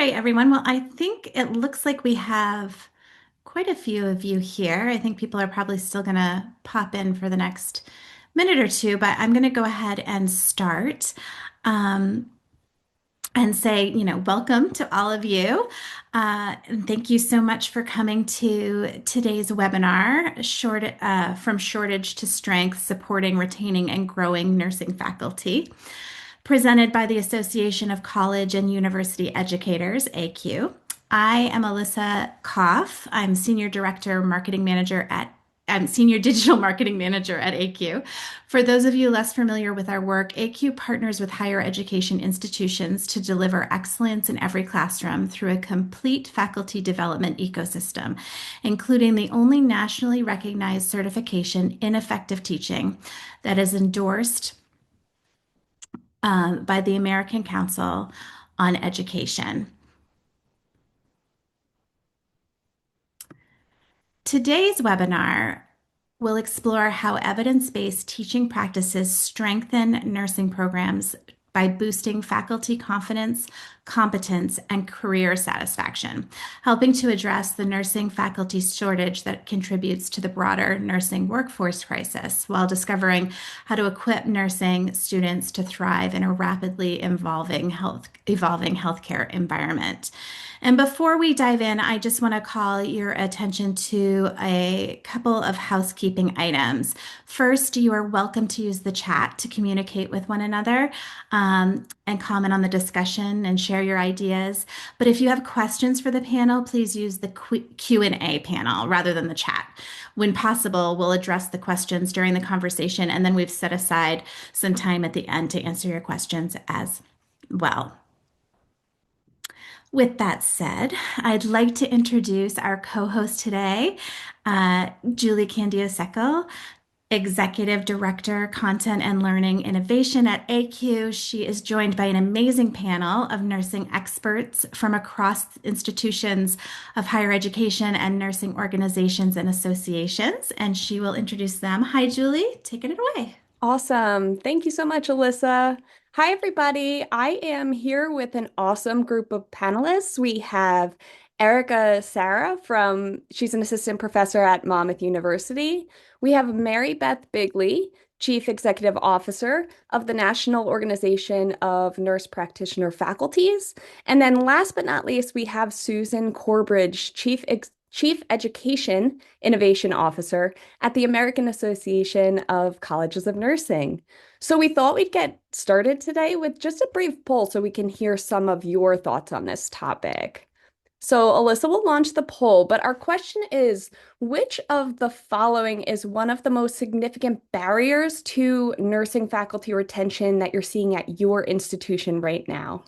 right, everyone. Well, I think it looks like we have quite a few of you here. I think people are probably still going to pop in for the next minute or two, but I'm going to go ahead and start um, and say, welcome to all of you. And thank you so much for coming to today's webinar, from shortage to strength, supporting, retaining, and growing nursing faculty, presented by the Association of College and University Educators, ACUE. I am Alyssa Koff. I'm Senior Digital Marketing Manager at ACUE. For those of you less familiar with our work, ACUE partners with higher education institutions to deliver excellence in every classroom through a complete faculty development ecosystem, including the only nationally recognized certification in effective teaching that is endorsed by the American Council on Education. Today's webinar will explore how evidence-based teaching practices strengthen nursing programs by boosting faculty confidence, competence, and career satisfaction, helping to address the nursing faculty shortage that contributes to the broader nursing workforce crisis, while discovering how to equip nursing students to thrive in a rapidly evolving healthcare environment. And before we dive in, I just want to call your attention to a couple of housekeeping items. First, you are welcome to use the chat to communicate with one another and comment on the discussion and share your ideas. But if you have questions for the panel, please use the Q&A panel rather than the chat. When possible, we'll address the questions during the conversation, and then we've set aside some time at the end to answer your questions as well. With that said, I'd like to introduce our co-host today, Julie Candio-Seckel, Executive Director, Content and Learning Innovation at ACUE. She is joined by an amazing panel of nursing experts from across institutions of higher education and nursing organizations and associations, and she will introduce them. Hi, Julie. Take it away. Awesome. Thank you so much, Alyssa. Hi, everybody. I am here with an awesome group of panelists. We have Erica Sarah she's an assistant professor at Monmouth University. We have Mary Beth Bigley, Chief Executive Officer of the National Organization of Nurse Practitioner Faculties. And then last but not least, we have Susan Corbridge, Chief Education Innovation Officer at the American Association of Colleges of Nursing. So we thought we'd get started today with just a brief poll so we can hear some of your thoughts on this topic. So Alyssa will launch the poll, but our question is, which of the following is one of the most significant barriers to nursing faculty retention that you're seeing at your institution right now?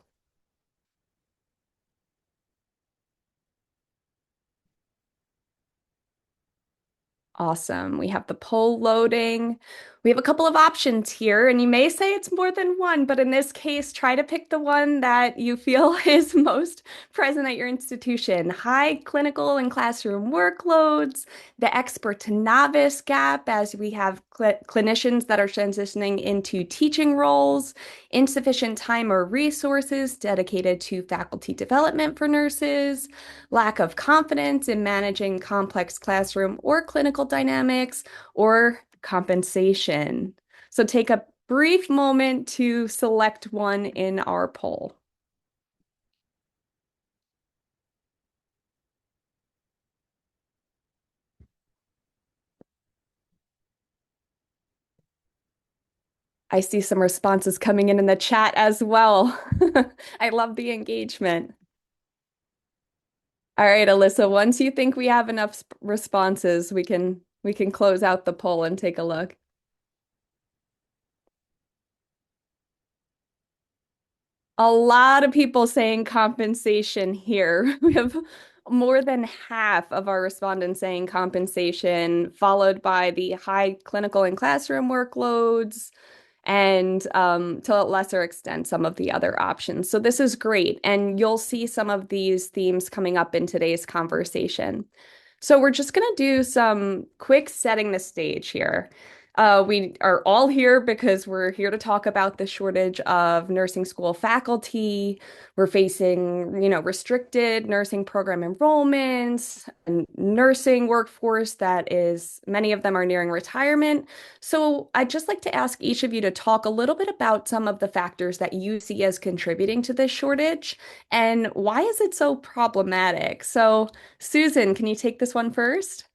Awesome. We have the poll loading. We have a couple of options here, and you may say it's more than one, but in this case, try to pick the one that you feel is most present at your institution. High clinical and classroom workloads, the expert to novice gap as we have clinicians that are transitioning into teaching roles, insufficient time or resources dedicated to faculty development for nurses, lack of confidence in managing complex classroom or clinical dynamics, or compensation. So take a brief moment to select one in our poll. I see some responses coming in the chat as well. I love the engagement. All right, Alyssa, once you think we have enough responses, we can close out the poll and take a look. A lot of people saying compensation here. We have more than half of our respondents saying compensation, followed by the high clinical and classroom workloads, and to a lesser extent, some of the other options. So this is great. And you'll see some of these themes coming up in today's conversation. So we're just going to do some quick setting the stage here. We are all here because we're here to talk about the shortage of nursing school faculty. We're facing, restricted nursing program enrollments, and nursing workforce that is, many of them are nearing retirement. So I'd just like to ask each of you to talk a little bit about some of the factors that you see as contributing to this shortage and why is it so problematic? So, Susan, can you take this one first?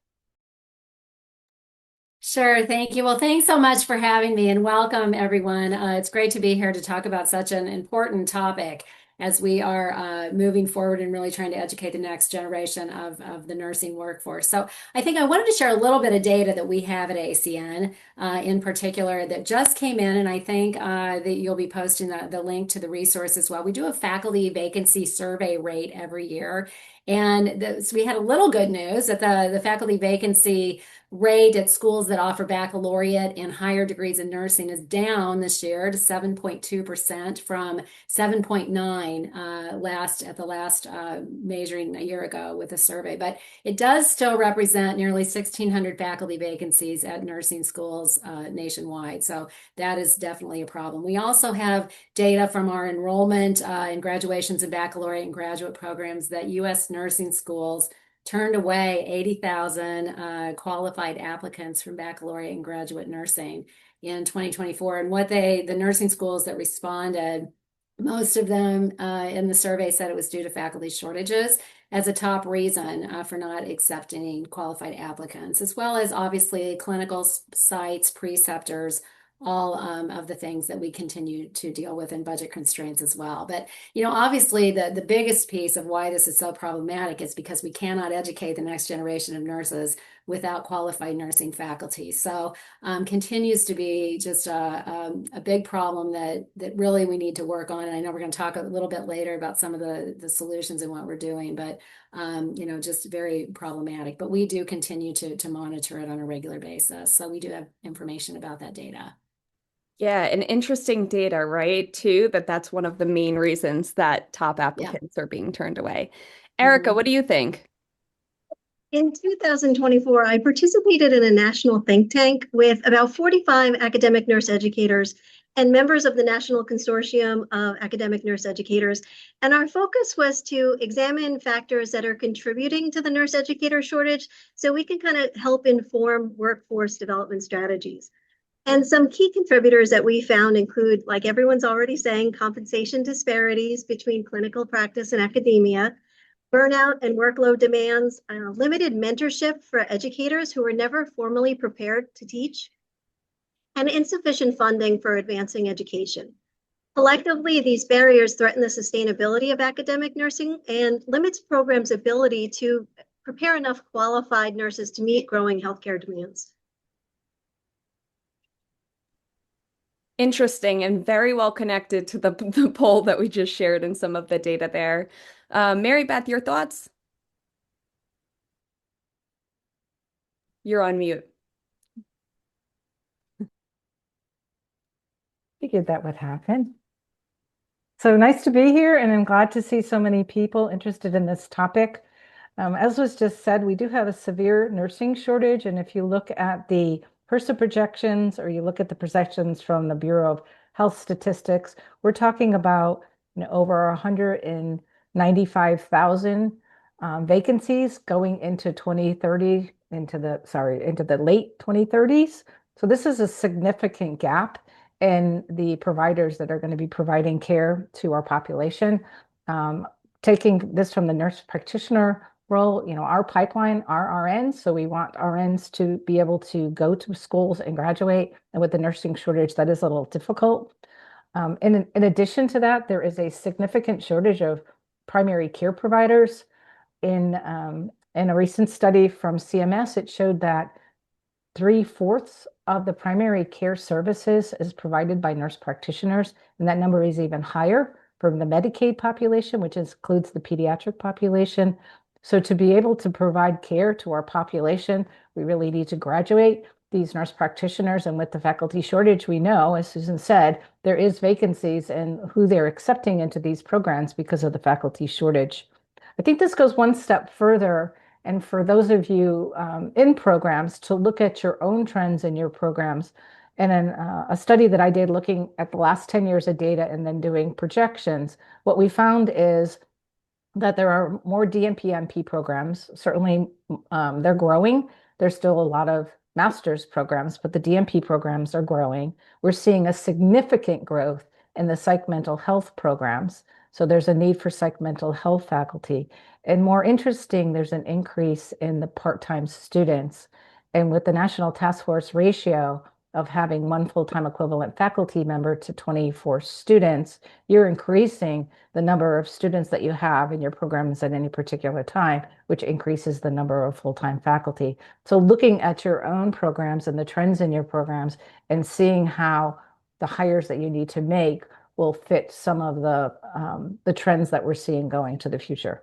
Sure, thank you. Well, thanks so much for having me and welcome everyone. It's great to be here to talk about such an important topic as we are moving forward and really trying to educate the next generation of the nursing workforce. So I think I wanted to share a little bit of data that we have at ACN in particular that just came in, and I think that you'll be posting the link to the resource as well. We do a faculty vacancy survey rate every year. And so we had a little good news that the faculty vacancy rate at schools that offer baccalaureate and higher degrees in nursing is down this year to 7.2% from 7.9 at the last measuring a year ago with a survey. But it does still represent nearly 1,600 faculty vacancies at nursing schools nationwide. So that is definitely a problem. We also have data from our enrollment in graduations and baccalaureate and graduate programs that U.S. nursing schools turned away 80,000 qualified applicants from baccalaureate and graduate nursing in 2024. And the nursing schools that responded, most of them in the survey said it was due to faculty shortages as a top reason for not accepting qualified applicants, as well as obviously clinical sites, preceptors, all of the things that we continue to deal with in budget constraints as well. But obviously the biggest piece of why this is so problematic is because we cannot educate the next generation of nurses without qualified nursing faculty. So continues to be just a big problem that really we need to work on. And I know we're going to talk a little bit later about some of the solutions and what we're doing, but just very problematic. But we do continue to monitor it on a regular basis. So we do have information about that data. Yeah, and interesting data, right? Too, that's one of the main reasons that top Yeah. applicants are being turned away. Erica, Mhm. what do you think? In 2024, I participated in a national think tank with about 45 academic nurse educators and members of the National Consortium of Academic Nurse Educators. And our focus was to examine factors that are contributing to the nurse educator shortage so we can kind of help inform workforce development strategies. And some key contributors that we found include, like everyone's already saying, compensation disparities between clinical practice and academia, burnout and workload demands, limited mentorship for educators who were never formally prepared to teach, and insufficient funding for advancing education. Collectively, these barriers threaten the sustainability of academic nursing and limits programs' ability to prepare enough qualified nurses to meet growing healthcare demands. Interesting and very well connected to the poll that we just shared and some of the data there. Mary Beth, your thoughts? You're on mute. Figured that would happen. So nice to be here, and I'm glad to see so many people interested in this topic. As was just said, we do have a severe nursing shortage, and if you look at the HRSA projections or you look at the projections from the Bureau of Health Statistics, we're talking about over 195,000 vacancies going into 2030, into the late 2030s. So this is a significant gap in the providers that are going to be providing care to our population. Taking this from the nurse practitioner role, our pipeline are RNs, so we want RNs to be able to go to schools and graduate. And with the nursing shortage, that is a little difficult. In addition to that, there is a significant shortage of primary care providers. In a recent study from CMS, it showed that 3/4 of the primary care services is provided by nurse practitioners, and that number is even higher from the Medicaid population, which includes the pediatric population. So to be able to provide care to our population, we really need to graduate these nurse practitioners. And with the faculty shortage, we know, as Susan said, there is vacancies in who they're accepting into these programs because of the faculty shortage. I think this goes one step further And for those of you in programs, to look at your own trends in your programs. And in a study that I did looking at the last 10 years of data and then doing projections, what we found is that there are more DNP-MP programs. Certainly, they're growing. There's still a lot of master's programs, but the DNP programs are growing. We're seeing a significant growth in the psych mental health programs. So there's a need for psych mental health faculty. And more interesting, there's an increase in the part-time students. And with the National Task Force ratio of having one full-time equivalent faculty member to 24 students, you're increasing the number of students that you have in your programs at any particular time, which increases the number of full-time faculty. So looking at your own programs and the trends in your programs and seeing how the hires that you need to make will fit some of the trends that we're seeing going to the future.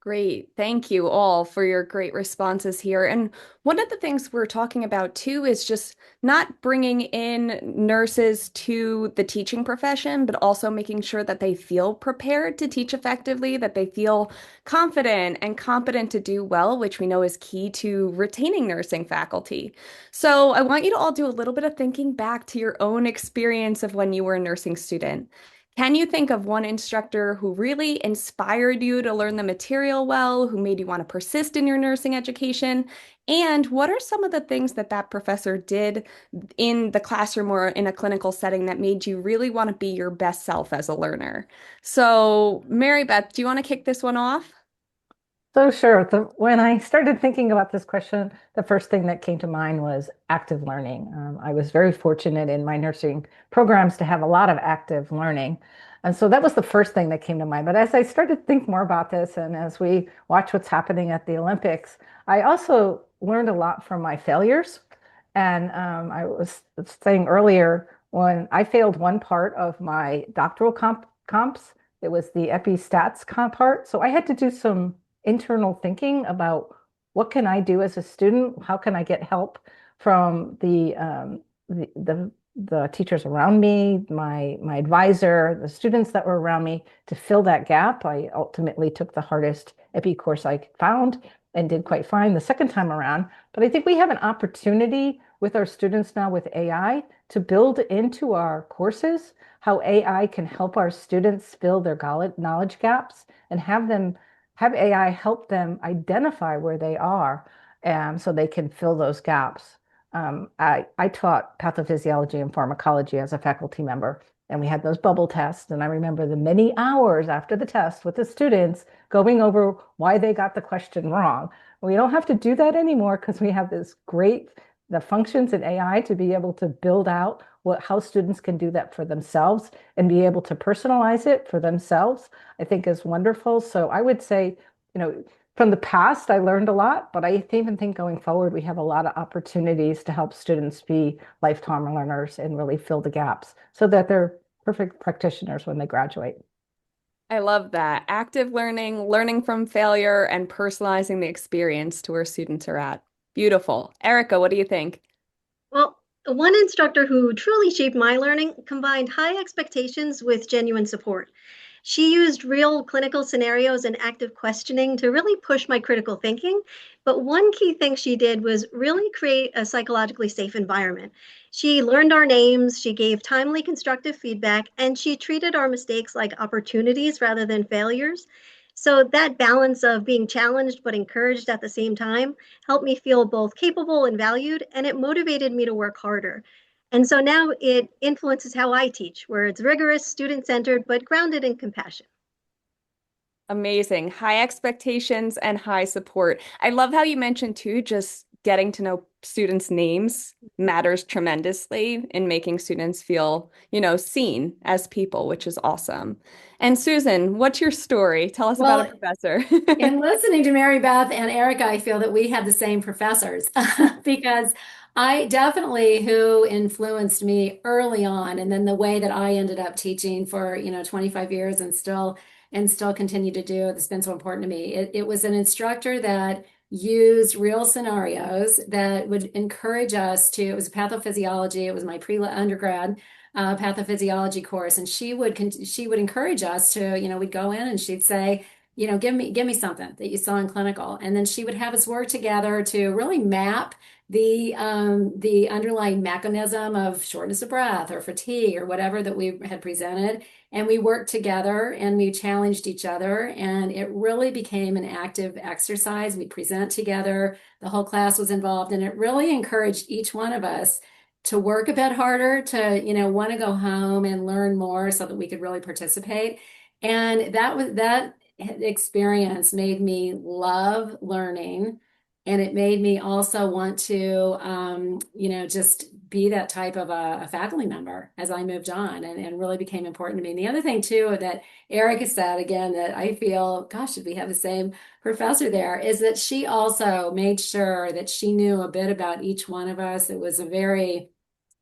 Great. Thank you all for your great responses here. And one of the things we're talking about too is just not bringing in nurses to the teaching profession, but also making sure that they feel prepared to teach effectively, that they feel confident and competent to do well, which we know is key to retaining nursing faculty. So I want you to all do a little bit of thinking back to your own experience of when you were a nursing student. Can you think of one instructor who really inspired you to learn the material well, who made you want to persist in your nursing education? And what are some of the things that that professor did in the classroom or in a clinical setting that made you really want to be your best self as a learner? So, Mary Beth, do you want to kick this one off? So sure. When I started thinking about this question, the first thing that came to mind was active learning. I was very fortunate in my nursing programs to have a lot of active learning. And so that was the first thing that came to mind. But as I started to think more about this, and as we watch what's happening at the Olympics, I also learned a lot from my failures. And I was saying earlier, when I failed one part of my doctoral comps, it was the epi-stats comp part. So I had to do some internal thinking about what can I do as a student? How can I get help from the teachers around me, my advisor, the students that were around me to fill that gap? I ultimately took the hardest epi course I found and did quite fine the second time around. But I think we have an opportunity with our students now with AI to build into our courses how AI can help our students fill their knowledge gaps and have AI help them identify where they are so they can fill those gaps. I taught pathophysiology and pharmacology as a faculty member, and we had those bubble tests. And I remember the many hours after the test with the students going over why they got the question wrong. We don't have to do that anymore because we have the functions in AI to be able to build out how students can do that for themselves and be able to personalize it for themselves, I think is wonderful. So I would say, from the past, I learned a lot, but I even think going forward, we have a lot of opportunities to help students be lifetime learners and really fill the gaps so that they're perfect practitioners when they graduate. I love that. Active learning, learning from failure, and personalizing the experience to where students are at. Beautiful. Erica, what do you think? Well, one instructor who truly shaped my learning combined high expectations with genuine support. She used real clinical scenarios and active questioning to really push my critical thinking. But one key thing she did was really create a psychologically safe environment. She learned our names, she gave timely constructive feedback, and she treated our mistakes like opportunities rather than failures. So that balance of being challenged but encouraged at the same time helped me feel both capable and valued, and it motivated me to work harder. And so now it influences how I teach, where it's rigorous, student-centered, but grounded in compassion. Amazing. High expectations and high support. I love how you mentioned too, just getting to know students' names matters tremendously in making students feel, seen as people, which is awesome. And Susan, what's your story? Tell us about a Well, professor. in listening to Mary Beth and Erica, I feel that we had the same professors because I definitely who influenced me early on, and then the way that I ended up teaching for 25 years and still continue to do it's been so important to me. It was an instructor that used real scenarios that would encourage us to. It was pathophysiology. It was my pre-undergrad pathophysiology course, and she would encourage us to we'd go in and she'd say, give me something that you saw in clinical. And then she would have us work together to really map the underlying mechanism of shortness of breath or fatigue or whatever that we had presented. And we worked together and we challenged each other, and it really became an active exercise. We present together, the whole class was involved, and it really encouraged each one of us to work a bit harder, to, want to go home and learn more so that we could really participate. And that experience made me love learning. And it made me also want to, just be that type of a faculty member as I moved on, and really became important to me. And the other thing too that Erica said, again, that I feel, gosh, should we have the same professor there, is that she also made sure that she knew a bit about each one of us. It was a very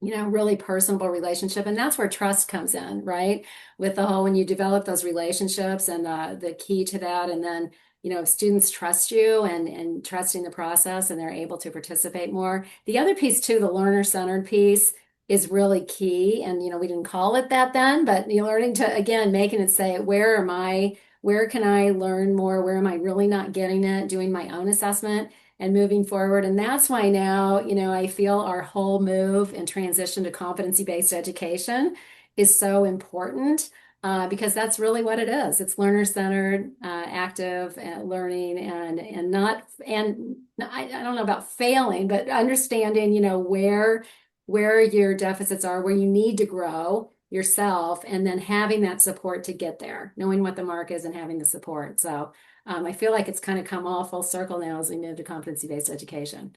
really personable relationship. And that's where trust comes in, right? With the whole, when you develop those relationships, and the key to that. And then, if students trust you and trusting the process, and they're able to participate more. The other piece too, the learner-centered piece, is really key. And, we didn't call it that then, but learning to, again, making it say, where can I learn more? Where am I really not getting it? Doing my own assessment and moving forward. And that's why now, I feel our whole move and transition to competency-based education is so important, because that's really what it is. It's learner-centered, active learning, and not, and I don't know about failing, but understanding, where your deficits are, where you need to grow yourself, and then having that support to get there, knowing what the mark is and having the support. So I feel like it's kind of come all full circle now as we move to competency-based education.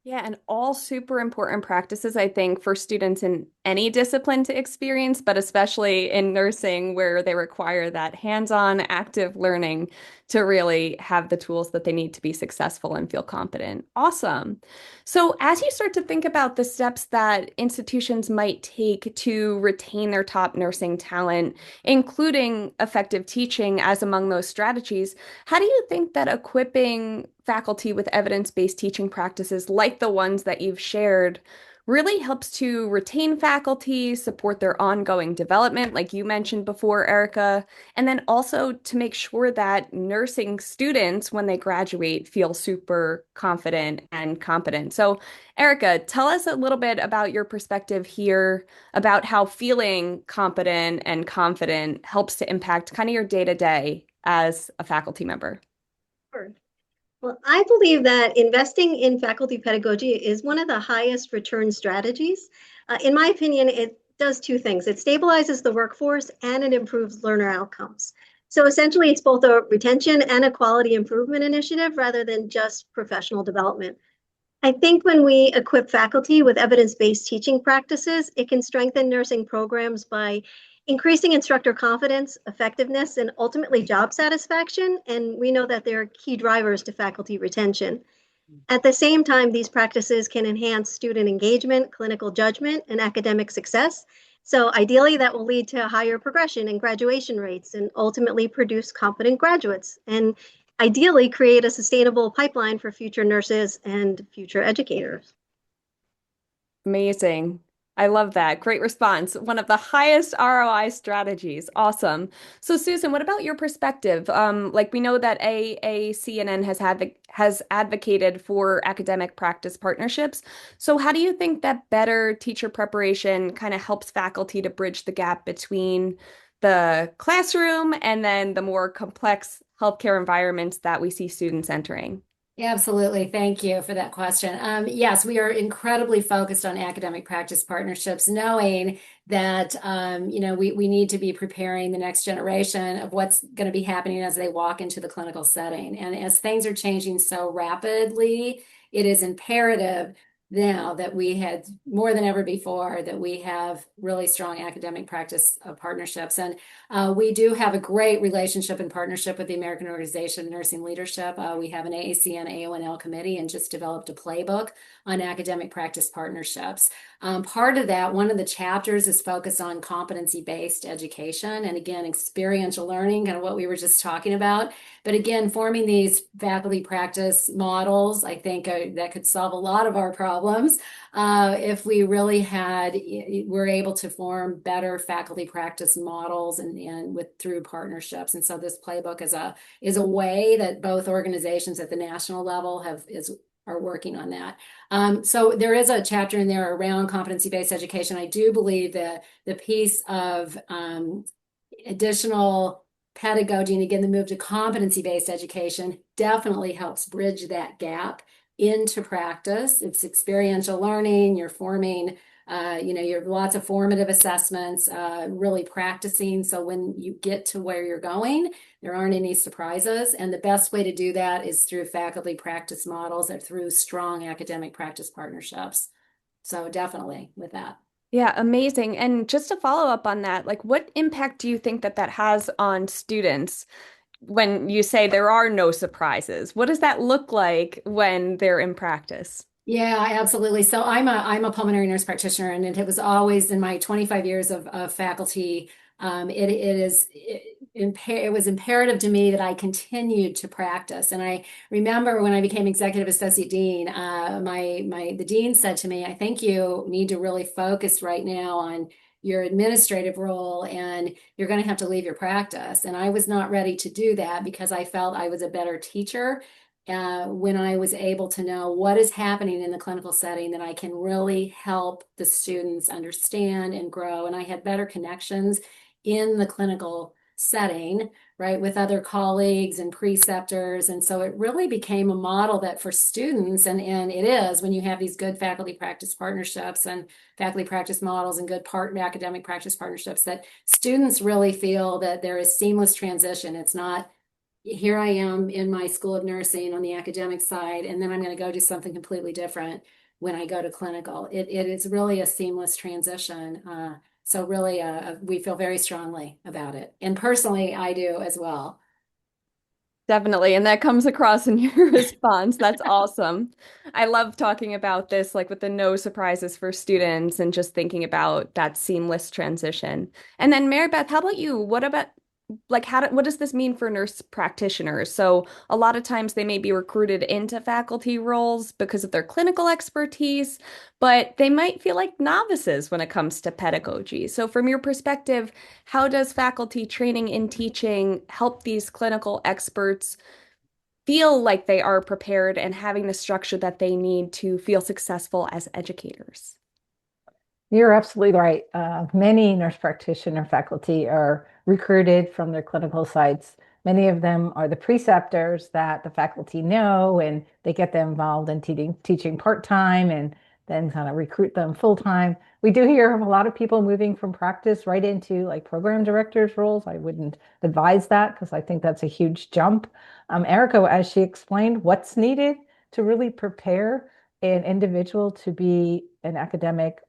Yeah, and all super important practices, I think, for students in any discipline to experience, but especially in nursing, where they require that hands-on active learning to really have the tools that they need to be successful and feel competent. Awesome. So as you start to think about the steps that institutions might take to retain their top nursing talent, including effective teaching as among those strategies, how do you think that equipping faculty with evidence-based teaching practices like the ones that you've shared really helps to retain faculty, support their ongoing development, like you mentioned before, Erica, and then also to make sure that nursing students, when they graduate, feel super confident and competent? So, Erica, tell us a little bit about your perspective here about how feeling competent and confident helps to impact kind of your day-to-day as a faculty member. Sure. Well, I believe that investing in faculty pedagogy is one of the highest return strategies. In my opinion, it does two things. It stabilizes the workforce and it improves learner outcomes. So essentially, it's both a retention and a quality improvement initiative rather than just professional development. I think when we equip faculty with evidence-based teaching practices, it can strengthen nursing programs by increasing instructor confidence, effectiveness, and ultimately job satisfaction. And we know that they're key drivers to faculty retention. At the same time, these practices can enhance student engagement, clinical judgment, and academic success. So ideally, that will lead to higher progression and graduation rates, and ultimately produce competent graduates, and ideally create a sustainable pipeline for future nurses and future educators. Amazing. I love that. Great response. One of the highest ROI strategies. Awesome. So, Susan, what about your perspective? Like we know that AACNN has advocated for academic practice partnerships. So, how do you think that better teacher preparation kind of helps faculty to bridge the gap between the classroom and then the more complex healthcare environments that we see students entering? Yeah, absolutely. Thank you for that question. Yes, we are incredibly focused on academic practice partnerships, knowing that we need to be preparing the next generation of what's going to be happening as they walk into the clinical setting. And as things are changing so rapidly, it is imperative now that we had more than ever before that we have really strong academic practice partnerships. And we do have a great relationship and partnership with the American Organization of Nursing Leadership. We have an AACN AONL committee and just developed a playbook on academic practice partnerships. Part of that, one of the chapters is focused on competency-based education, and again, experiential learning, kind of what we were just talking about. But again, forming these faculty practice models, I think that could solve a lot of our problems problems if we really were able to form better faculty practice models and through partnerships. And so this playbook is a way that both organizations at the national level are working on that. So there is a chapter in there around competency-based education. I do believe that the piece of additional pedagogy, and again, the move to competency-based education definitely helps bridge that gap into practice. It's experiential learning, you're forming, you have lots of formative assessments, really practicing. So when you get to where you're going, there aren't any surprises. And the best way to do that is through faculty practice models and through strong academic practice partnerships. So definitely with that. Yeah, amazing. And just to follow up on that, like what impact do you think that that has on students when you say there are no surprises? What does that look like when they're in practice? Yeah, absolutely. So I'm a pulmonary nurse practitioner, and it was always in my 25 years of faculty. It was imperative to me that I continued to practice. And I remember when I became executive associate dean, the dean said to me, "I think you need to really focus right now on your administrative role, and you're going to have to leave your practice." And I was not ready to do that because I felt I was a better teacher when I was able to know what is happening in the clinical setting, that I can really help the students understand and grow. And I had better connections in the clinical setting, right, with other colleagues and preceptors. And so it really became a model that for students, and it is when you have these good faculty practice partnerships and faculty practice models and good academic practice partnerships, that students really feel that there is seamless transition. It's not, here I am in my school of nursing on the academic side, and then I'm going to go do something completely different when I go to clinical. It is really a seamless transition. So really, we feel very strongly about it. And personally, I do as well. Definitely. And that comes across in your response. That's awesome. I love talking about this, like with the no surprises for students and just thinking about that seamless transition. And then Mary Beth, how about you? What about like what does this mean for nurse practitioners? So a lot of times they may be recruited into faculty roles because of their clinical expertise, but they might feel like novices when it comes to pedagogy. So from your perspective, how does faculty training in teaching help these clinical experts feel like they are prepared and having the structure that they need to feel successful as educators? You're absolutely right. Many nurse practitioner faculty are recruited from their clinical sites. Many of them are the preceptors that the faculty know, and they get them involved in teaching part-time and then kind of recruit them full-time. We do hear of a lot of people moving from practice right into like program directors roles. I wouldn't advise that because I think that's a huge jump. Erica, as she explained, what's needed to really prepare an individual to be an academic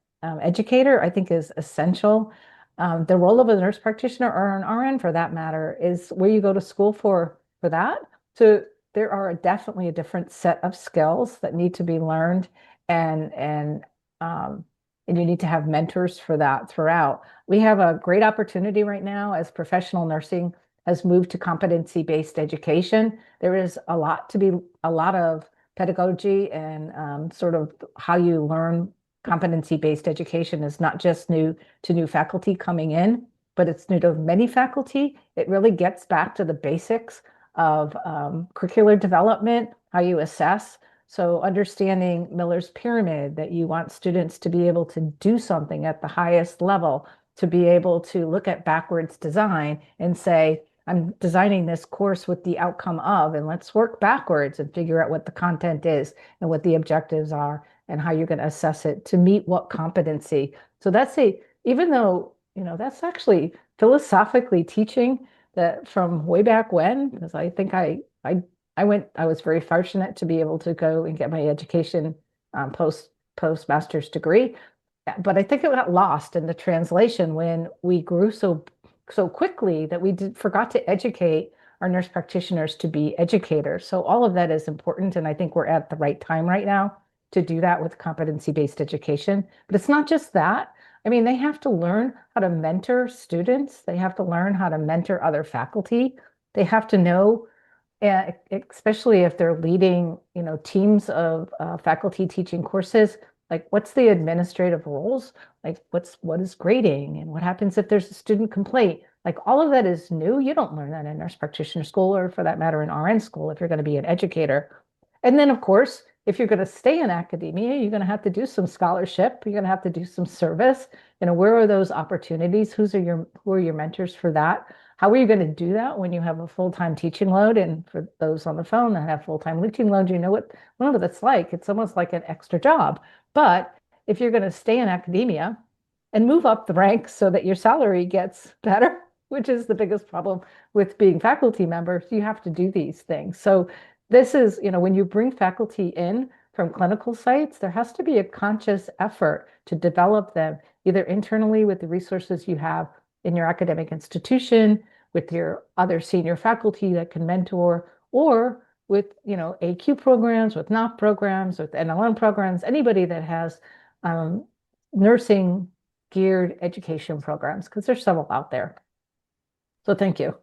educator, I think is essential. The role of a nurse practitioner or an RN for that matter is where you go to school for that. So there are definitely a different set of skills that need to be learned and you need to have mentors for that throughout. We have a great opportunity right now as professional nursing has moved to competency-based education. There is a lot of pedagogy and sort of how you learn. Competency-based education is not just new to new faculty coming in, but it's new to many faculty. It really gets back to the basics of curricular development, how you assess. So understanding Miller's pyramid, that you want students to be able to do something at the highest level, to be able to look at backwards design and say, I'm designing this course with the outcome of, and let's work backwards and figure out what the content is and what the objectives are and how you're going to assess it to meet what competency. So even though, that's actually philosophically teaching that from way back when, because I think I was very fortunate to be able to go and get my education post-master's degree. But I think it got lost in the translation when we grew so quickly that we forgot to educate our nurse practitioners to be educators. So all of that is important. And I think we're at the right time right now to do that with competency-based education. But it's not just that. I mean, they have to learn how to mentor students. They have to learn how to mentor other faculty. They have to know And especially if they're leading, teams of faculty teaching courses, like what's the administrative roles? Like what is grading and what happens if there's a student complaint? Like all of that is new. You don't learn that in nurse practitioner school or for that matter in RN school if you're going to be an educator. And then of course, if you're going to stay in academia, you're going to have to do some scholarship. You're going to have to do some service. Where are those opportunities? Who are your mentors for that? How are you going to do that when you have a full-time teaching load? And for those on the phone that have full-time teaching load, you know what it's like. It's almost like an extra job. But if you're going to stay in academia and move up the ranks so that your salary gets better, which is the biggest problem with being faculty members, you have to do these things. So this is, when you bring faculty in from clinical sites, there has to be a conscious effort to develop them either internally with the resources you have in your academic institution, with your other senior faculty that can mentor, or with ACUE programs, with NOP programs, with NLM programs, anybody that has nursing geared education programs, because there's several out there. So thank you.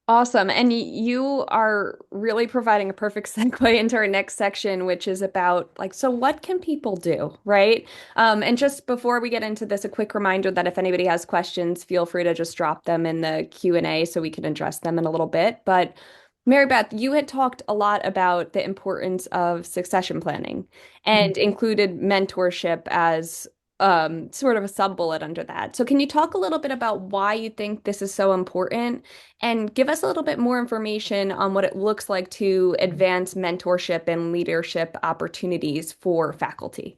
Awesome. And you are really providing a perfect segue into our next section, which is about so what can people do, right? And just before we get into this, a quick reminder that if anybody has questions, feel free to just drop them in the Q&A so we can address them in a little bit. But Mary Beth, you had talked a lot about the importance of succession planning and included mentorship as sort of a sub-bullet under that. So can you talk a little bit about why you think this is so important and give us a little bit more information on what it looks like to advance mentorship and leadership opportunities for faculty?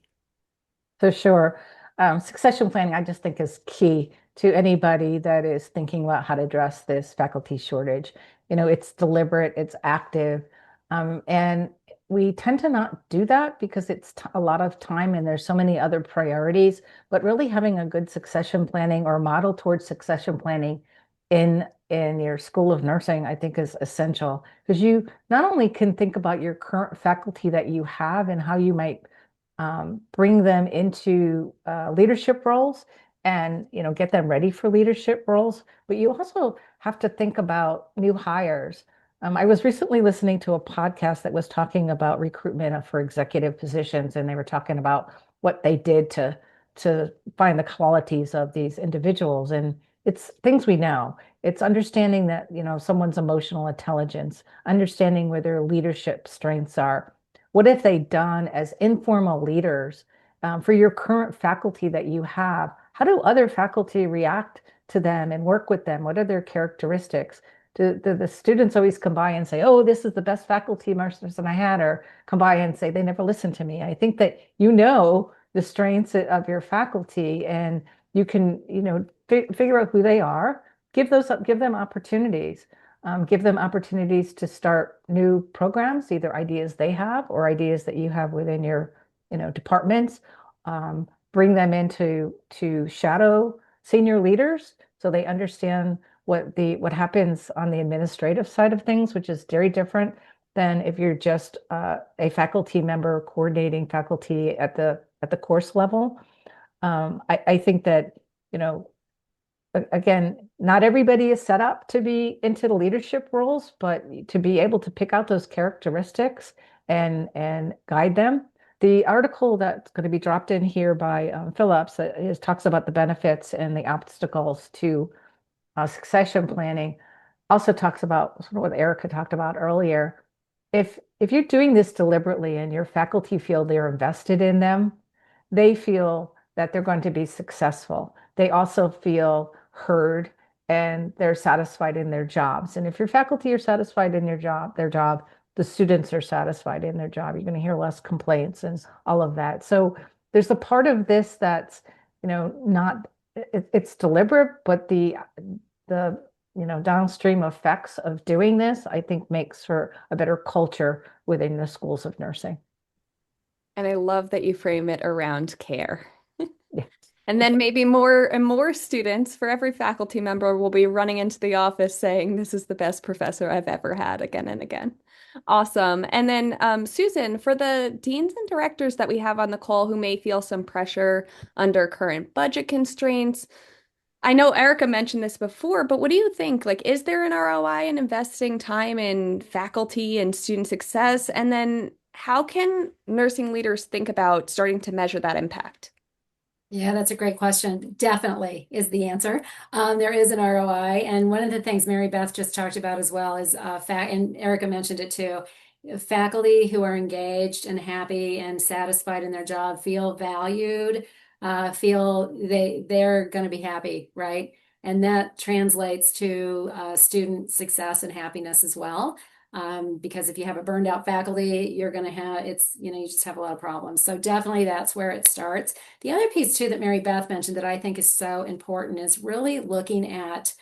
For sure. Succession planning, I just think is key to anybody that is thinking about how to address this faculty shortage. It's deliberate, it's active, and we tend to not do that because it's a lot of time and there's so many other priorities, but really having a good succession planning or model towards succession planning in your school of nursing, I think is essential because you not only can think about your current faculty that you have and how you might bring them into leadership roles and get them ready for leadership roles, but you also have to think about new hires. I was recently listening to a podcast that was talking about recruitment for executive positions, and they were talking about what they did to find the qualities of these individuals. And it's things we know. It's understanding that, someone's emotional intelligence, understanding where their leadership strengths are. What have they done as informal leaders for your current faculty that you have? How do other faculty react to them and work with them? What are their characteristics? Do the students always come by and say, oh, this is the best faculty person I had, or come by and say, they never listened to me? I think that the strengths of your faculty and you can, figure out who they are, give them opportunities. Give them opportunities to start new programs, either ideas they have or ideas that you have within your, departments. Bring them into to shadow senior leaders so they understand what happens on the administrative side of things, which is very different than if you're just a faculty member coordinating faculty at the course level. I think that, again, not everybody is set up to be into the leadership roles, but to be able to pick out those characteristics and guide them. The article that's going to be dropped in here by Phillips talks about the benefits and the obstacles to succession planning. Also talks about sort of what Erica talked about earlier. If you're doing this deliberately and your faculty feel they're invested in them, they feel that they're going to be successful. They also feel heard and they're satisfied in their jobs. And if your faculty are satisfied in their job, the students are satisfied in their job. You're going to hear less complaints and all of that. So there's a part of this that's, not, it's deliberate, but the downstream effects of doing this, I think makes for a better culture within the schools of nursing. And I love that you frame it around care. Yeah. And then maybe more and more students for every faculty member will be running into the office saying, this is the best professor I've ever had again and again. Awesome. And then Susan, for the deans and directors that we have on the call who may feel some pressure under current budget constraints, I know Erica mentioned this before, but what do you think? Like, is there an ROI in investing time in faculty and student success? And then how can nursing leaders think about starting to measure that impact? Yeah, that's a great question. Definitely is the answer. There is an ROI. And one of the things Mary Beth just talked about as well is and Erica mentioned it too. Faculty who are engaged and happy and satisfied in their job feel valued, feel they're going to be happy, right? And that translates to student success and happiness as well. Because if you have a burned out faculty, you're going to have you just have a lot of problems. So definitely that's where it starts. The other piece too that Mary Beth mentioned that I think is so important is really looking at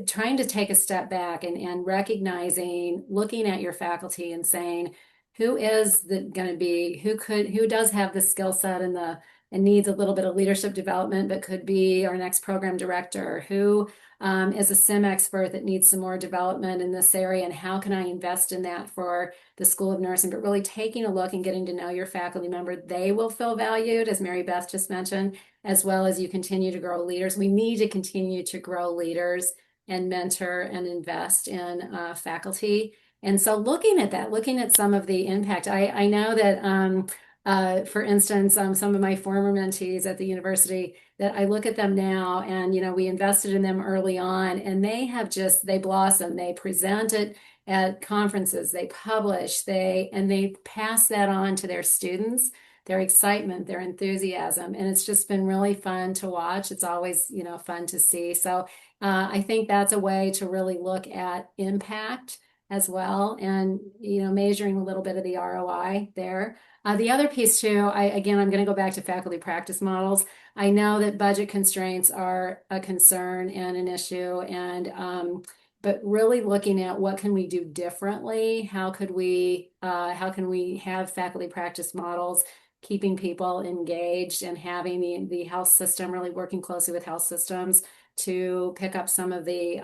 trying to take a step back and recognizing, looking at your faculty and saying, who is going to be, who does have the skill set and needs a little bit of leadership development, but could be our next program director, who is a sim expert that needs some more development in this area, and how can I invest in that for the School of Nursing? But really taking a look and getting to know your faculty member, they will feel valued, as Mary Beth just mentioned, as well as you continue to grow leaders. We need to continue to grow leaders and mentor and invest in faculty. And so looking at that, looking at some of the impact, I know that for instance, some of my former mentees at the university, that I look at them now and, we invested in them early on, and they blossom. They present it at conferences, they publish, they pass that on to their students, their excitement, their enthusiasm. And it's just been really fun to watch. It's always, fun to see. So I think that's a way to really look at impact as well, and, measuring a little bit of the ROI there. The other piece too, I'm going to go back to faculty practice models. I know that budget constraints are a concern and an issue, and but really looking at what can we do differently? How can we have faculty practice models, keeping people engaged and having the health system, really working closely with health systems to pick up some of the,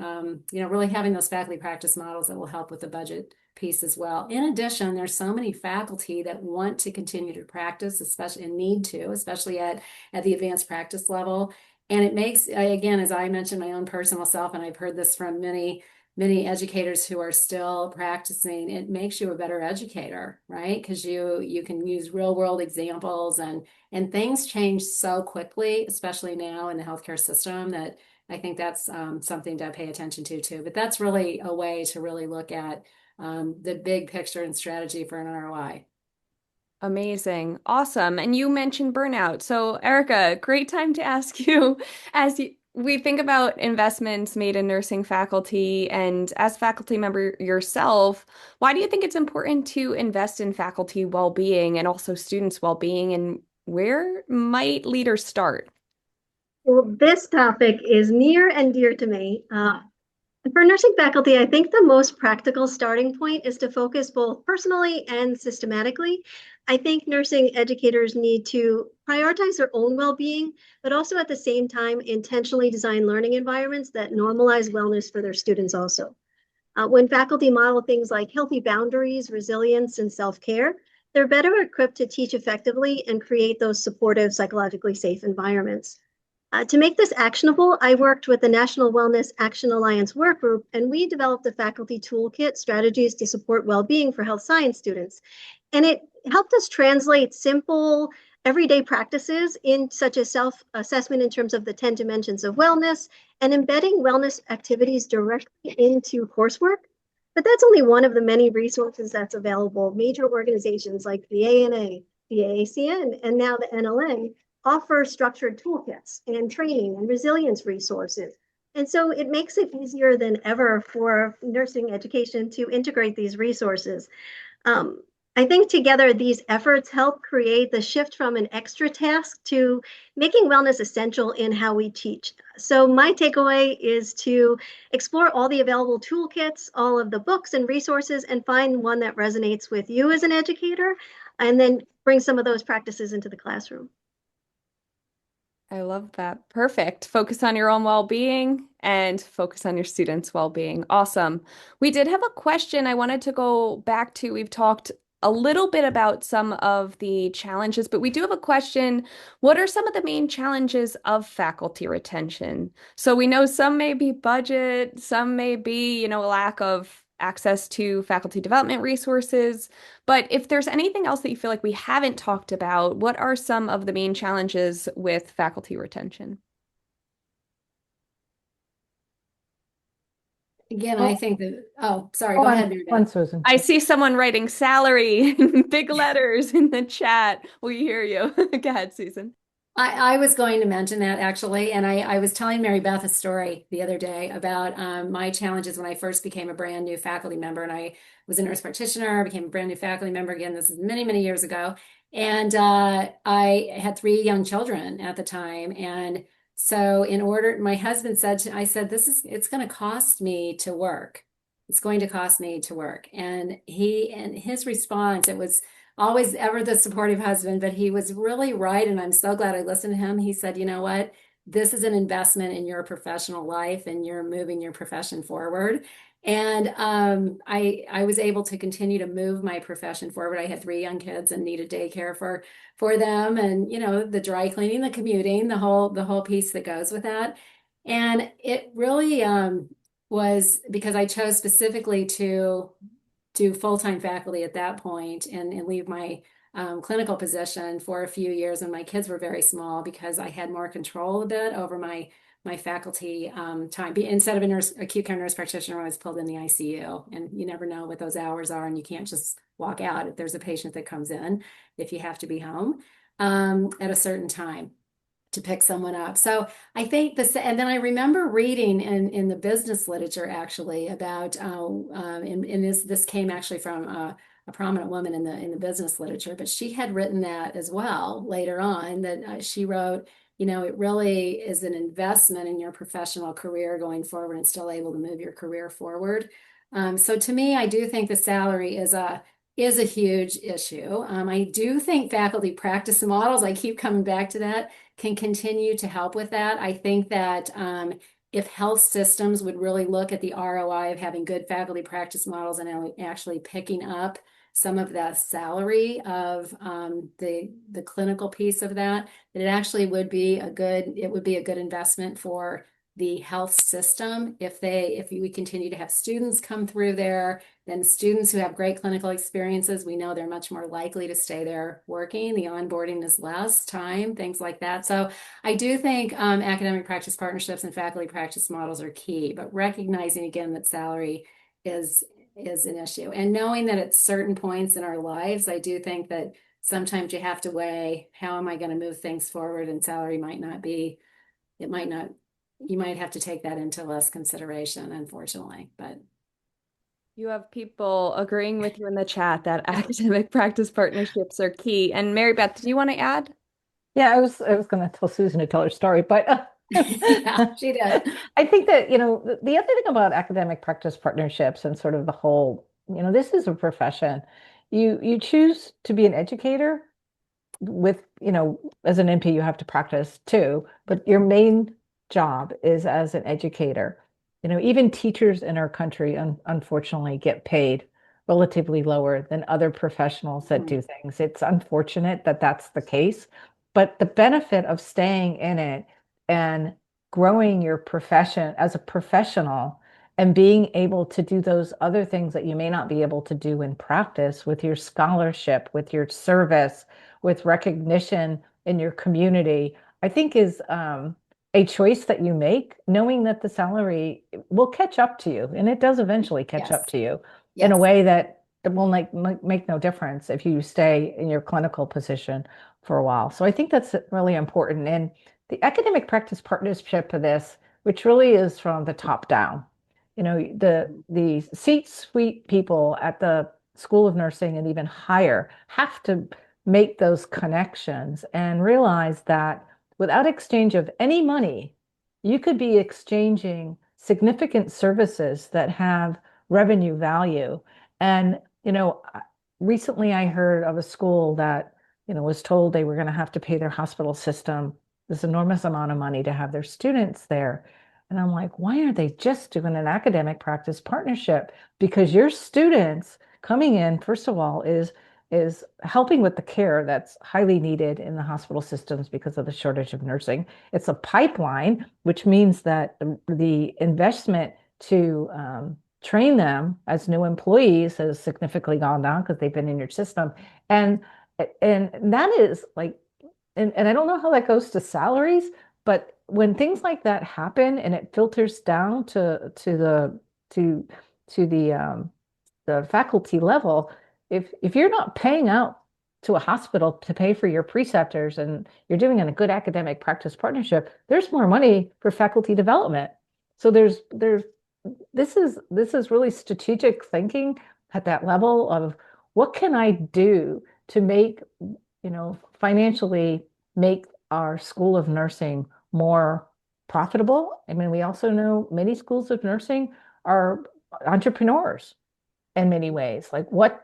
really having those faculty practice models that will help with the budget piece as well. In addition, there's so many faculty that want to continue to practice, especially and need to, especially at the advanced practice level. And it makes, again, as I mentioned, my own personal self, and I've heard this from many educators who are still practicing, it makes you a better educator, right? Because you can use real world examples, and things change so quickly, especially now in the healthcare system, that I think that's something to pay attention to too. But that's really a way to really look at the big picture and strategy for an ROI. Amazing. Awesome. And you mentioned burnout. So, Erica, great time to ask you we think about investments made in nursing faculty, and as faculty member yourself, why do you think it's important to invest in faculty well-being and also students' well-being, and where might leaders start? Well, this topic is near and dear to me. For nursing faculty, I think the most practical starting point is to focus both personally and systematically. I think nursing educators need to prioritize their own well-being, but also at the same time intentionally design learning environments that normalize wellness for their students also. When faculty model things like healthy boundaries, resilience, and self-care, they're better equipped to teach effectively and create those supportive, psychologically safe environments. To make this actionable, I worked with the National Wellness Action Alliance work group, and we developed a faculty toolkit, strategies to support well-being for health science students. And it helped us translate simple, everyday practices in such as self-assessment in terms of the 10 dimensions of wellness and embedding wellness activities directly into coursework. But that's only one of the many resources that's available. Major organizations like the ANA, the AACN, and now the NLA offer structured toolkits and training and resilience resources. And so it makes it easier than ever for nursing education to integrate these resources. I think together these efforts help create the shift from an extra task to making wellness essential in how we teach. So my takeaway is to explore all the available toolkits, all of the books and resources, and find one that resonates with you as an educator, and then bring some of those practices into the classroom. I love that. Perfect. Focus on your own well-being and focus on your students' well-being. Awesome. We did have a question I wanted to go back to. We've talked a little bit about some of the challenges, but we do have a question. What are some of the main challenges of faculty retention? So we know some may be budget, some may be, you know, a lack of access to faculty development resources. But if there's anything else that you feel like we haven't talked about, what are some of the main challenges with faculty retention? Again, I Well, think that, oh, sorry, go go ahead, on, Mary go on, Beth. Susan. I see someone writing salary in big letters in the chat. We hear you. Go ahead, Susan. I was going to mention that actually, and I was telling Mary Beth a story the other day about my challenges when I first became a brand new faculty member, and I was a nurse practitioner, became a brand new faculty member again. This is many, many years ago, and I had three young children at the time, and so in order, my husband said, I said, it's going to cost me to work. It's going to cost me to work, and his response, it was always ever the supportive husband, but he was really right. And I'm so glad I listened to him. He said, you know what? This is an investment in your professional life and you're moving your profession forward. And I was able to continue to move my profession forward. I had three young kids and needed daycare for them, and you know, the dry cleaning, the commuting, the whole piece that goes with that. And it really was because I chose specifically to do full-time faculty at that point and leave my clinical position for a few years when my kids were very small because I had more control a bit over my faculty time. Instead of acute care nurse practitioner, I was pulled in the ICU, and you never know what those hours are, and you can't just walk out if there's a patient that comes in, if you have to be home at a certain time to pick someone up. So I think this, and then I remember reading in the business literature actually about, and this came actually from a prominent woman in the business literature, but she had written that as well later on that she wrote, you know, it really is an investment in your professional career going forward and still able to move your career forward. So to me, I do think the salary is a huge issue. I do think faculty practice models, I keep coming back to that, can continue to help with that. I think that if health systems would really look at the ROI of having good faculty practice models and actually picking up some of that salary of the clinical piece of that, that it actually would be a good investment for the health system if we continue to have students come through there. Then students who have great clinical experiences, we know they're much more likely to stay there working. The onboarding is less time, things like that. So I do think academic practice partnerships and faculty practice models are key, but recognizing again that salary is an issue. And knowing that at certain points in our lives, I do think that sometimes you have to weigh, how am I going to move things forward? And salary might not be, it might not, you might have to take that into less consideration, unfortunately, but. You have people agreeing with you in the chat that academic practice partnerships are key. And Mary Beth, do you want to add? Yeah, I was going to tell Susan to tell her story, but Yeah, she did. I think that, you know, the other thing about academic practice partnerships and sort of the whole, you know, this is a profession. You choose to be an educator with, you know, as an NP, you have to practice too, but your main job is as an educator. You know, even teachers in our country, unfortunately, get paid relatively lower than other professionals that do things. It's unfortunate that that's the case, but the benefit of staying in it and growing your profession as a professional and being able to do those other things that you may not be able to do in practice with your scholarship, with your service, with recognition in your community, I think is a choice that you make, knowing that the salary will catch up to you, and it does eventually catch up Yes. to you in a Yes. way that it will make no difference if you stay in your clinical position for a while. So I think that's really important. And the academic practice partnership of this, which really is from the top down, you know, the C-suite people at the School of Nursing and even higher have to make those connections and realize that without exchange of any money, you could be exchanging significant services that have revenue value. And, you know, recently I heard of a school that, you know, was told they were going to have to pay their hospital system this enormous amount of money to have their students there. And I'm like, why aren't they just doing an academic practice partnership? Because your students coming in, first of all, is is helping with the care that's highly needed in the hospital systems because of the shortage of nursing. It's a pipeline, which means that the investment to train them as new employees has significantly gone down because they've been in your system. And that is like, and I don't know how that goes to salaries, but when things like that happen and it filters down to the faculty level, if you're not paying out to a hospital to pay for your preceptors and you're doing a good academic practice partnership, there's more money for faculty development. So this is really strategic thinking at that level of what can I do to make, financially make our School of Nursing more profitable. I mean, we also know many schools of nursing are entrepreneurs in many ways. Like what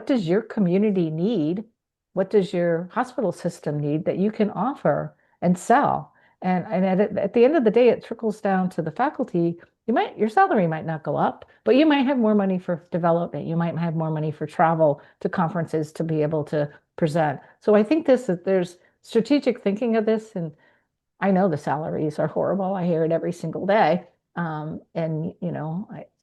does your community need? What does your hospital system need that you can offer and sell? And at the end of the day, it trickles down to the faculty. Your salary might not go up, but you might have more money for development. You might have more money for travel to conferences to be able to present. So I think there's strategic thinking of this, and I know the salaries are horrible. I hear it every single day.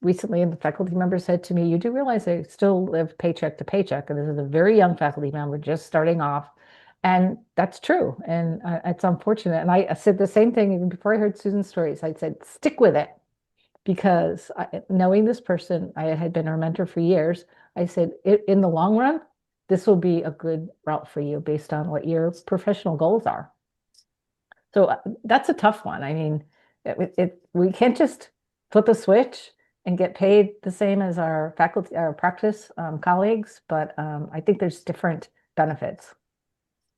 Recently the faculty member said to me, "You do realize I still live paycheck to paycheck." And this is a very young faculty member just starting off. And that's true. And it's unfortunate. And I said the same thing even before I heard Susan's stories. I said, stick with it. Because knowing this person, I had been her mentor for years. I said, in the long run, this will be a good route for you based on what your professional goals are. So that's a tough one. I mean, we can't just flip a switch and get paid the same as our faculty, our practice colleagues, but I think there's different benefits.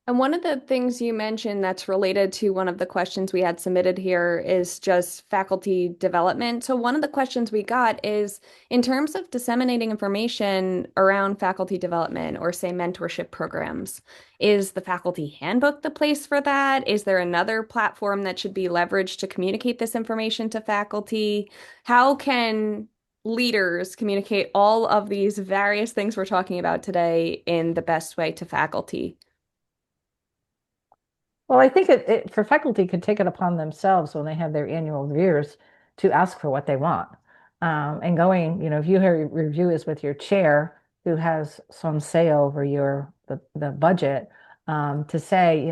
And one of the things you mentioned that's related to one of the questions we had submitted here is just faculty development. So one of the questions we got is, in terms of disseminating information around faculty development or say mentorship programs, is the faculty handbook the place for that? Is there another platform that should be leveraged to communicate this information to faculty? How can leaders communicate all of these various things we're talking about today in the best way to faculty? Well, I think for faculty could take it upon themselves when they have their annual reviews to ask for what they want. And going, if you hear review is with your chair who has some say over the budget, to say,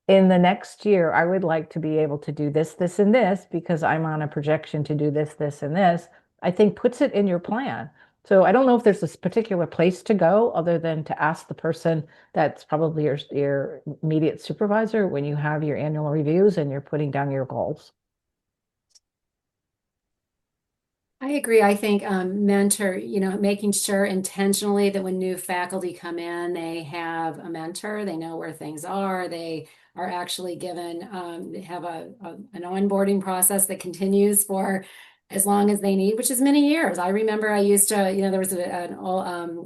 in the next year, I would like to be able to do this, this, and this because I'm on a projection to do this, this, and this, I think puts it in your plan. So I don't know if there's this particular place to go other than to ask the person that's probably your immediate supervisor when you have your annual reviews and you're putting down your goals. I agree. I think mentor, making sure intentionally that when new faculty come in, they have a mentor, they know where things are, they are actually given, they have an onboarding process that continues for as long as they need, which is many years. I remember I used to, there was an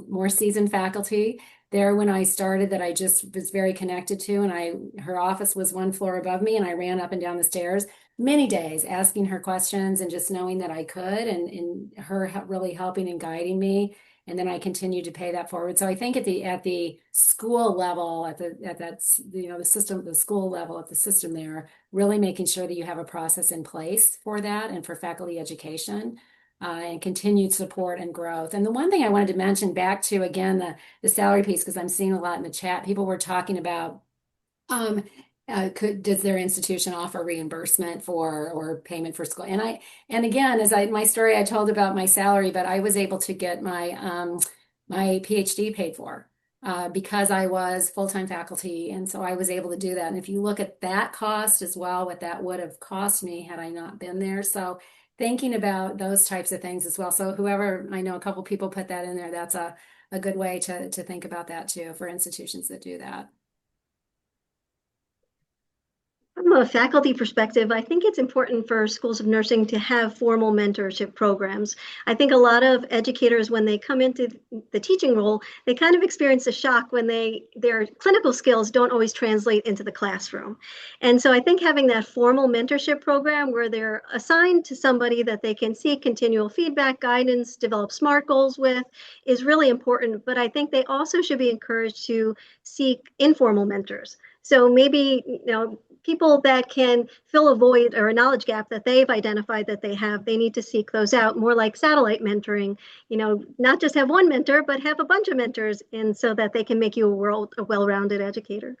more seasoned faculty there when I started that I just was very connected to, and her office was one floor above me, and I ran up and down the stairs many days asking her questions and just knowing that I could, and her really helping and guiding me. And then I continued to pay that forward. So I think at the school level, the system, the school level, at the system there, really making sure that you have a process in place for that and for faculty education, and continued support and growth. And the one thing I wanted to mention back to, again, the salary piece, because I'm seeing a lot in the chat, people were talking about, does their institution offer reimbursement for or payment for school? And again, my story I told about my salary, but I was able to get my my PhD paid for because I was full-time faculty, and so I was able to do that. And if you look at that cost as well, what that would have cost me had I not been there. So thinking about those types of things as well. So whoever, I know a couple people put that in there, that's a good way to think about that too for institutions that do that. From a faculty perspective, I think it's important for schools of nursing to have formal mentorship programs. I think a lot of educators, when they come into the teaching role, they kind of experience a shock when their clinical skills don't always translate into the classroom. And so I think having that formal mentorship program where they're assigned to somebody that they can seek continual feedback, guidance, develop SMART goals with is really important. But I think they also should be encouraged to seek informal mentors. So maybe, people that can fill a void or a knowledge gap that they've identified that they have, they need to seek those out, more like satellite mentoring, not just have one mentor, but have a bunch of mentors, and so that they can make you a well-rounded educator.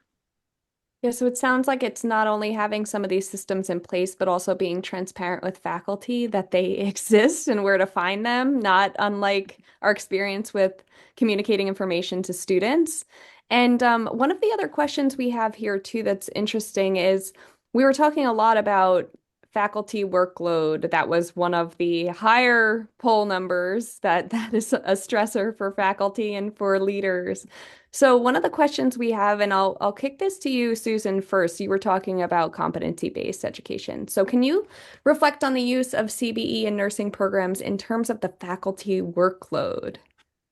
Yeah, so it sounds like it's not only having some of these systems in place, but also being transparent with faculty that they exist and where to find them, not unlike our experience with communicating information to students. And one of the other questions we have here too that's interesting is we were talking a lot about faculty workload. That was one of the higher poll numbers that is a stressor for faculty and for leaders. So one of the questions we have, and I'll kick this to you, Susan, first. You were talking about competency-based education. So can you reflect on the use of CBE in nursing programs in terms of the faculty workload?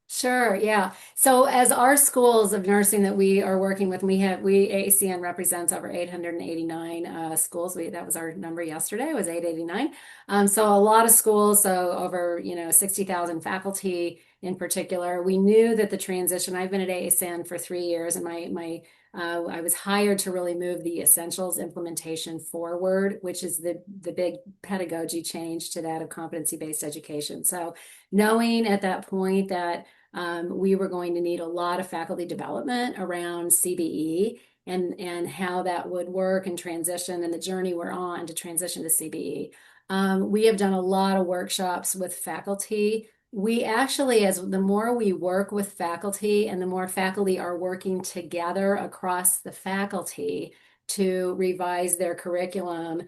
Sure, yeah. So as our schools of nursing that we are working with, we ACN represents over 889 schools. That was our number yesterday, was 889. So a lot of schools, so over 60,000 faculty in particular. We knew that the transition. I've been at ACN for 3 years, and I was hired to really move the essentials implementation forward, which is the big pedagogy change to that of competency-based education. So knowing at that point that we were going to need a lot of faculty development around CBE and how that would work and transition, and the journey we're on to transition to CBE. We have done a lot of workshops with faculty. We actually, as the more we work with faculty and the more faculty are working together across the faculty to revise their curriculum,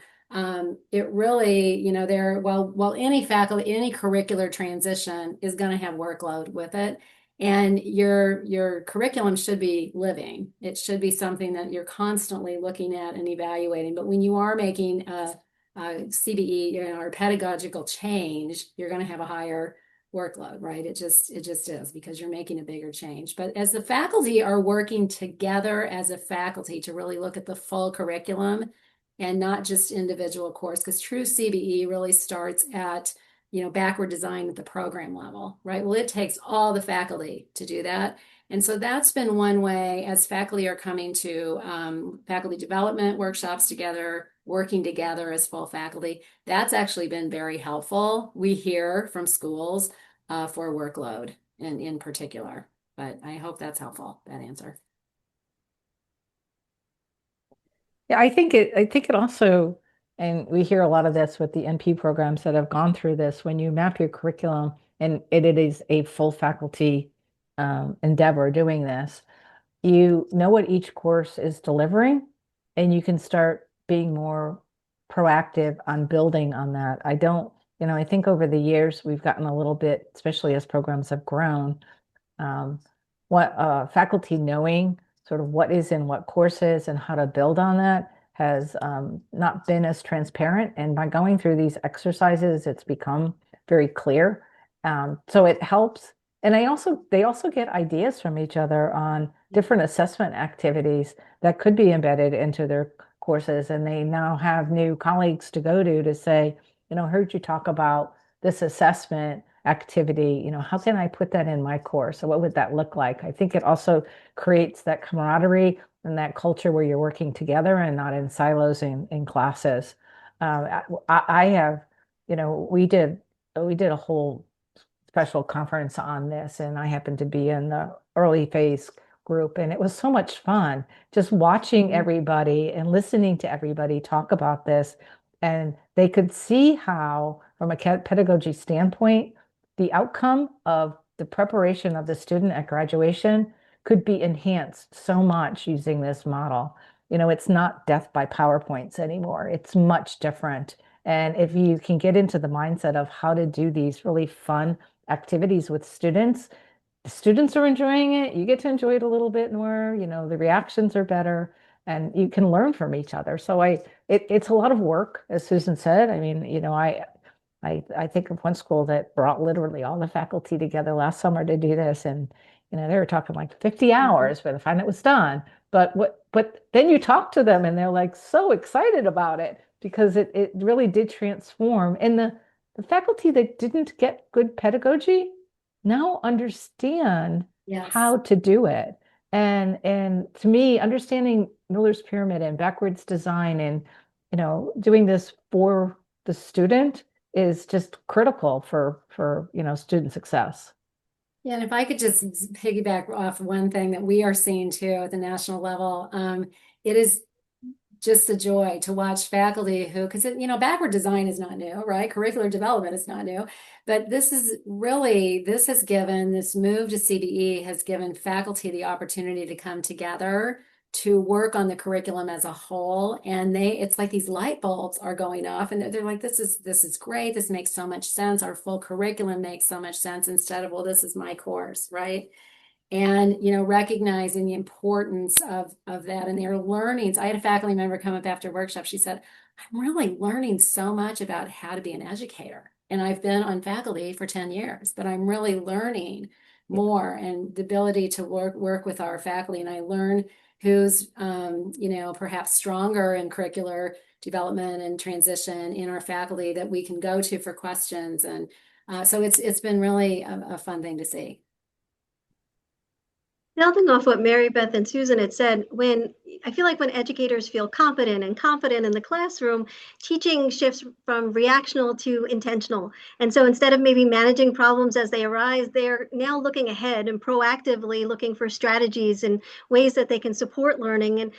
it really, while any curricular transition is going to have workload with it, and your curriculum should be living. It should be something that you're constantly looking at and evaluating. But when you are making a CBE, or pedagogical change, you're going to have a higher workload, right? It just is, because you're making a bigger change. But as the faculty are working together as a faculty to really look at the full curriculum and not just individual course, because true CBE really starts at backward design at the program level, right? Well, it takes all the faculty to do that. And so that's been one way, as faculty are coming to faculty development workshops together, working together as full faculty. That's actually been very helpful. We hear from schools for workload in particular, but I hope that's helpful, that answer. Yeah, I think it also, and we hear a lot of this with the NP programs that have gone through this, when you map your curriculum and it is a full faculty endeavor doing this, you know what each course is delivering, and you can start being more proactive on building on that. I think over the years we've gotten a little bit, especially as programs have grown, um, what faculty knowing sort of what is in what courses and how to build on that has not been as transparent. And by going through these exercises, it's become very clear. So it helps. And they also get ideas from each other on different assessment activities that could be embedded into their courses. And they now have new colleagues to go to say, heard you talk about this assessment activity, how can I put that in my course? So what would that look like? I think it also creates that camaraderie and that culture where you're working together and not in silos in classes. I have, we did a whole special conference on this, and I happened to be in the early phase group, and it was so much fun just watching everybody and listening to everybody talk about this. And they could see how, from a pedagogy standpoint, the outcome of the preparation of the student at graduation could be enhanced so much using this model. It's not death by PowerPoints anymore. It's much different. And if you can get into the mindset of how to do these really fun activities with students, the students are enjoying it. You get to enjoy it a little bit more. The reactions are better. and you can learn from each other. So it's a lot of work, as Susan said. I mean, I think of one school that brought literally all the faculty together last summer to do this, and they were talking like 50 hours by the time it was done. But then you talk to them and they're like so excited about it because it really did transform. And the faculty that didn't get good pedagogy now understand Yes. how to do it. And to me, understanding Miller's pyramid and backwards design and doing this for the student is just critical for student success. Yeah, and if I could just piggyback off one thing that we are seeing too at the national level, it is just a joy to watch faculty who, because backward design is not new, right? Curricular development is not new, but this has given, this move to CBE has given faculty the opportunity to come together to work on the curriculum as a whole. And it's like these light bulbs are going off and they're like, this is great. This makes so much sense. Our full curriculum makes so much sense instead of, well, this is my course, right? And recognizing the importance of that and their learnings. I had a faculty member come up after a workshop. She said, I'm really learning so much about how to be an educator. And I've been on faculty for 10 years, but I'm really learning more and the ability to work with our faculty. And I learn who's perhaps stronger in curricular development and transition in our faculty that we can go to for questions. And so it's been really a fun thing to see. Building off what Mary Beth and Susan had said, I feel like when educators feel competent and confident in the classroom, teaching shifts from reactional to intentional. And so instead of maybe managing problems as they arise, they're now looking ahead and proactively looking for strategies and ways that they can support learning. And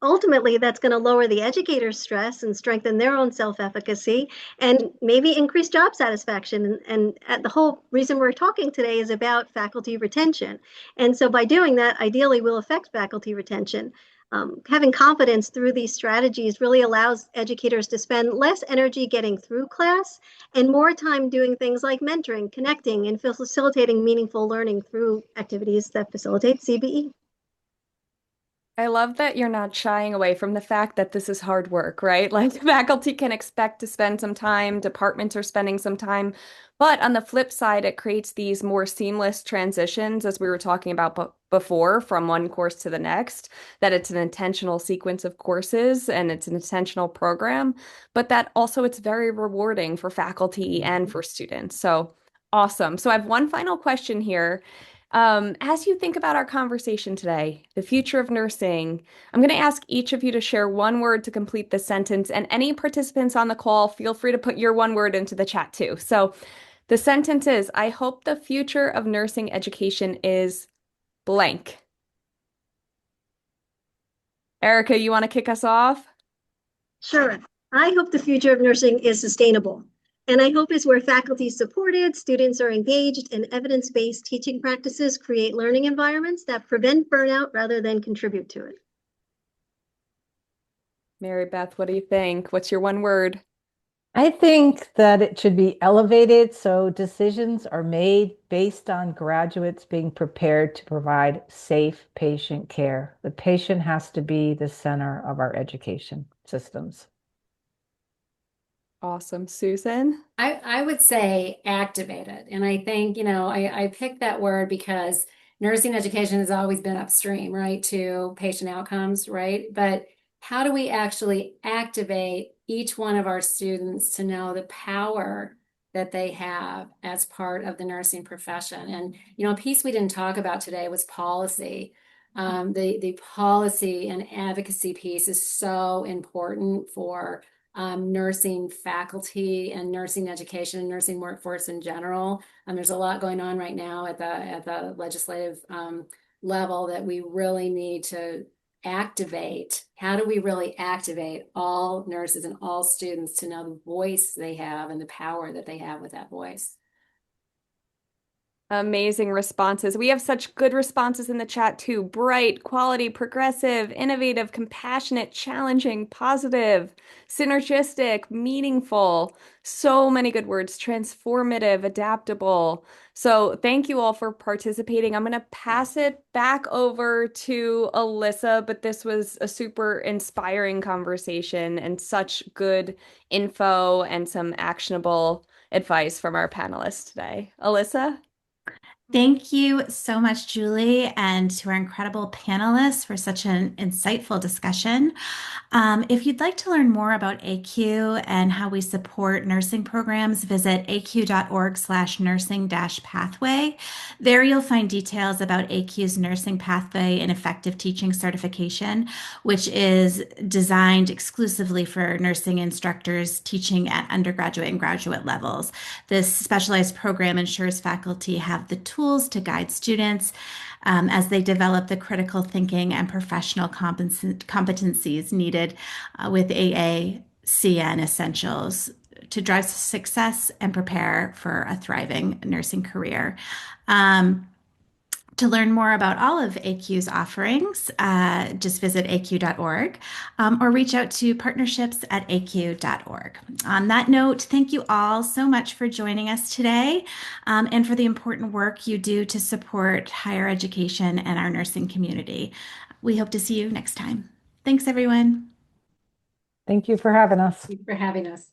ultimately, that's going to lower the educator's stress and strengthen their own self-efficacy and maybe increase job satisfaction. And the whole reason we're talking today is about faculty retention. And so by doing that, ideally, will affect faculty retention. Having confidence through these strategies really allows educators to spend less energy getting through class and more time doing things like mentoring, connecting, and facilitating meaningful learning through activities that facilitate CBE. I love that you're not shying away from the fact that this is hard work, right? Like faculty can expect to spend some time, departments are spending some time. But on the flip side, it creates these more seamless transitions, as we were talking about before, from one course to the next, that it's an intentional sequence of courses and it's an intentional program, but that also it's very rewarding for faculty and for students. So awesome. So I have one final question here. As you think about our conversation today, the future of nursing, I'm going to ask each of you to share one word to complete the sentence, and any participants on the call, feel free to put your one word into the chat too. So the sentence is, I hope the future of nursing education is blank. Erica, you want to kick us off? Sure. I hope the future of nursing is sustainable. And I hope is where faculty is supported, students are engaged, and evidence-based teaching practices create learning environments that prevent burnout rather than contribute to it. Mary Beth, what do you think? What's your one word? I think that it should be elevated so decisions are made based on graduates being prepared to provide safe patient care. The patient has to be the center of our education systems. Awesome. Susan? I would say activated. And I think, I picked that word because nursing education has always been upstream, right, to patient outcomes, right? But how do we actually activate each one of our students to know the power that they have as part of the nursing profession? And, a piece we didn't talk about today was policy. The policy and advocacy piece is so important for nursing faculty and nursing education and nursing workforce in general. There's a lot going on right now at the legislative level that we really need to activate. How do we really activate all nurses and all students to know the voice they have and the power that they have with that voice? Amazing responses. We have such good responses in the chat too. Bright, quality, progressive, innovative, compassionate, challenging, positive, synergistic, meaningful. So many good words. Transformative, adaptable. So thank you all for participating. I'm going to pass it back over to Alyssa, but this was a super inspiring conversation and such good info and some actionable advice from our panelists today. Alyssa? Thank you so much, Julie, and to our incredible panelists for such an insightful discussion. If you'd like to learn more about ACUE and how we support nursing programs, visit acue.org/nursing-pathway. There you'll find details about ACUE's nursing pathway and effective teaching certification, which is designed exclusively for nursing instructors teaching at undergraduate and graduate levels. This specialized program ensures faculty have the tools to guide students as they develop the critical thinking and professional competencies needed with AACN essentials to drive success and prepare for a thriving nursing career. To learn more about all of ACUE's offerings, just visit acue.org or reach out to partnerships@acue.org. On that note, thank you all so much for joining us today and for the important work you do to support higher education and our nursing community. We hope to see you next time. Thanks, everyone. Thank you for having us. Thank you for having us.